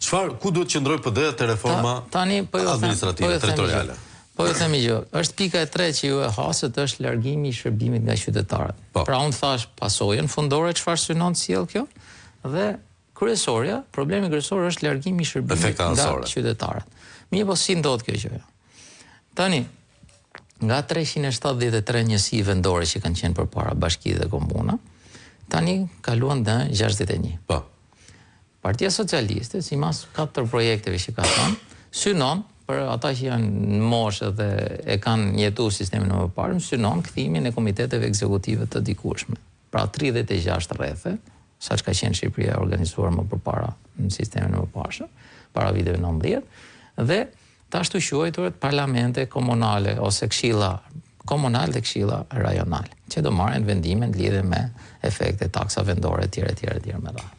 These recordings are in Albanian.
Ku duhet qëndroj PD te reforma administrative, territoriale? Po ju themi gjë, është pika e tretë që ju e hasët, është largimi i shërbimit nga qytetarët. Pra unë thash pasojën fundore çfarë synon të sjell kjo, dhe kryesorja, problemi kryesor është largimi i shërbimit nga qytetarët. Mirë, po si ndodh kjo gjë? Tani, nga 373 njësi vendore që kanë qenë përpara bashki dhe komuna, tani kaluan në 61. Po. Partia Socialiste, sipas 4 projekteve që ka thënë, synon për ata që janë në moshë dhe e kanë jetuar sistemin më parë, synon kthimin e komiteteve ekzekutive të dikurshme. Pra 36 rrethe, sa që ka qenë Shqipëria organizuar më përpara në sistemin më parë, para viteve 19, dhe të ashtu quajturat parlamente komunale ose këshilla komunal dhe këshilla rajonale, që do marrin vendime në lidhje me efekte taksa vendore etj me radhë.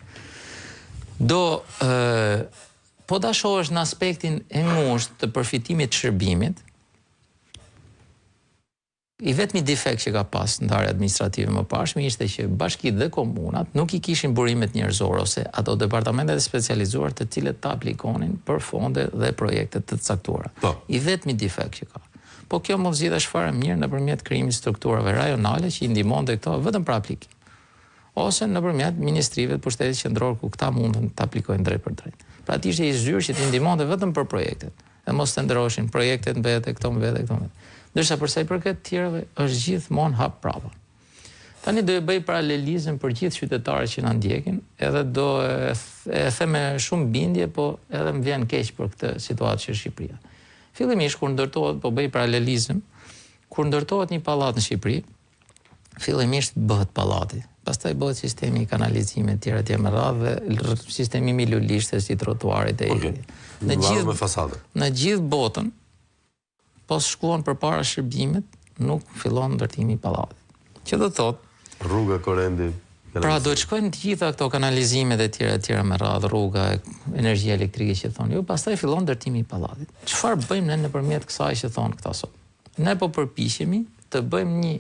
Po da shohësh në aspektin e ngushtë të përfitimit të shërbimit, i vetmi defekt që ka pas ndarja administrative më pashme ishte që bashkitë dhe komunat nuk i kishin burimet njerëzore ose ato departamentet e specializuar të cilët ta aplikonin për fonde dhe projekte të caktuara. I vetmi defekt që ka. Po kjo mund zgjidhesh fare mirë nëpërmjet krijimit strukturave rajonale që i ndihmonte këto vetëm për aplikim. Ose nëpërmjet ministrive të pushtetit qendror ku këta mundën të aplikojnë drejt për drejt. Pra ti ishte i zyrë që ti ndihmonte vetëm për projektet. Dhe mos të ndroshin projektet në vete, këto në vete, këto në vete. Ndërsa përsa i përket tjereve, është gjithmonë hap prapa. Tani do e bëj paralelizëm për gjithë qytetarët që na ndjekin, edhe do e them me shumë bindje, po edhe më vjen keq për këtë situatë që është Shqipëria. Fillimisht kur ndërtohet, po bëj paralelizëm, kur ndërtohet një pallat në Shqipëri, fillimisht bëhet pallati. Pastaj bëhet sistemi i kanalizimit etj me radhë dhe sistemi milulishtes i trotuarit e në gjithë botën, pas shkuan përpara shërbimit, nuk fillon ndërtimi i pallatit. Që do thotë rruga Korendi. Pra do të shkojnë të gjitha këto kanalizimet etj me radhë, rruga, energjia elektrike që thonë ju, pastaj fillon ndërtimi i pallatit. Çfarë bëjmë ne nëpërmjet kësaj që thonë këta sot? Ne po përpiqemi të bëjmë një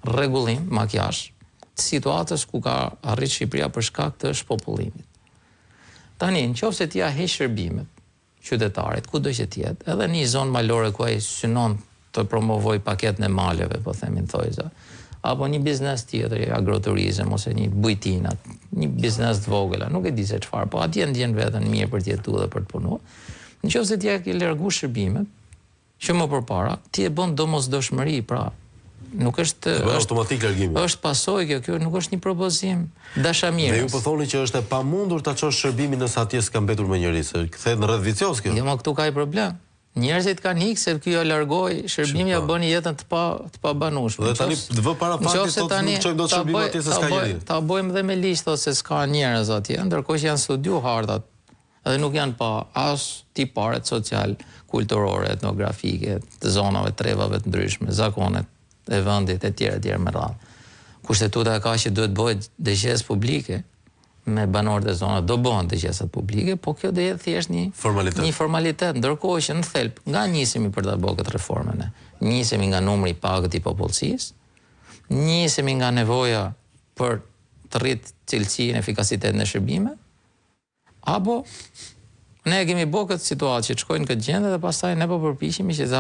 rregullim, makjazh të situatës ku ka arrit Shqipëria për shkak të shpopullimit. Tani, nëse ti ja heq shërbimet qytetarit, kudo që të jetë, edhe në një zonë malore ku ai synon të promovoj paketën e maleve, po themin thojza, apo një biznes tjetër, agroturizëm ose një bujtina, një biznes të vogël, nuk e di se çfarë, po atje ndjen veten mirë për të jetuar dhe për të punuar. Nëse ti ja ke larguar shërbimet, që më përpara, ti e bën domosdoshmëri, pra nuk është automatik largimi. Është pasojë kjo nuk është një propozim dashamirës. Dhe ju po thoni që është e pamundur ta çosh shërbimin nëse atje s'ka mbetur me njerëz, se kthehet në rreth vicioz kjo. Jo, më këtu ka i problem. Njerëzit kanë ikë se ky ja largoi, shërbimi ja bëni jetën të pabanueshme. Dhe tani të vë para faktit thotë nuk çojmë dot shërbim atje se s'ka njerëz. Ta bëjmë dhe me ligj thotë se s'ka njerëz atje, ndërkohë që janë studiu hartat edhe nuk janë pa as tiparet social, kulturore, etnografike, të zonave, trevave të ndryshme, zakonet e vendit etj me radhë. Kushtetuta ka që duhet bëhet dëgjes publike me banorët e zonave, do bëhen dëgjesat publike, po kjo do jetë thjesht një formalitet, ndërkohë që në thelb nga nisemi për ta bërë këtë reformën. Nisemi nga numri i pagët i popullsisë, nisemi nga nevoja për të rritë cilësinë, efikasitetin e shërbimeve, apo ne kemi bërë këtë situatë që të shkojnë këtë gjendje dhe pastaj ne po përpiqemi që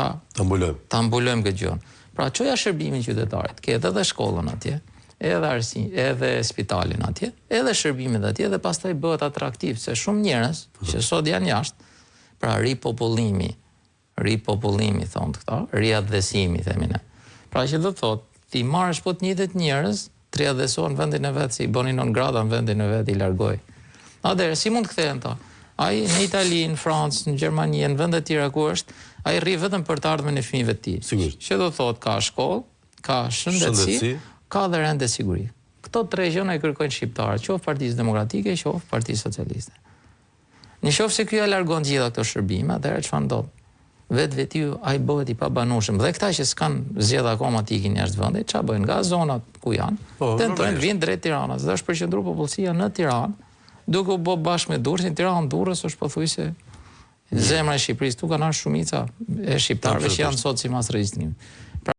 ta mbulojmë këtë gjë. Pra çoja shërbimin qytetarit, ketë edhe shkollën atje, edhe spitalin atje, edhe shërbimet atje dhe pastaj bëhet atraktiv se shumë njerëz që sot janë jashtë, pra ripopullimi thonë këta, riadhesimi themi ne. Pra që do të thotë, ti marrësh po të njëjtët njerëz, të riadhesohen vendin e vet, si bënin non grata në vendin e vet i largoi. Atëherë si mund të kthehen ta? Ai në Itali, në Francë, në Gjermani, në vende të tjera ku është, ai rri vetëm për të ardhmen e fëmijëve të tij. Sigurisht. Që do thotë ka shkollë, ka shëndetësi, ka dhe rende siguri. Këto tre gjëra i kërkojnë shqiptarët, qoftë Partisë Demokratike, qoftë Partisë Socialiste. Nëse ky ja largon gjitha këto shërbime, atëherë çfarë ndodh? Vetveti ai bëhet i pabanueshëm. Dhe këta që s'kan zgjedh akoma të ikin jashtë vendit, ç'a bëjnë nga zonat ku janë? Tentojnë vinë drejt Tiranës, dhe është përqendruar popullsia në Tiranë, duke u bë bashkë me Durrësin. Tiranë Durrës është pothuajse zemra e Shqipërisë. Tu kanë ardhur shumica e shqiptarëve që janë sot sipas regjistrimit.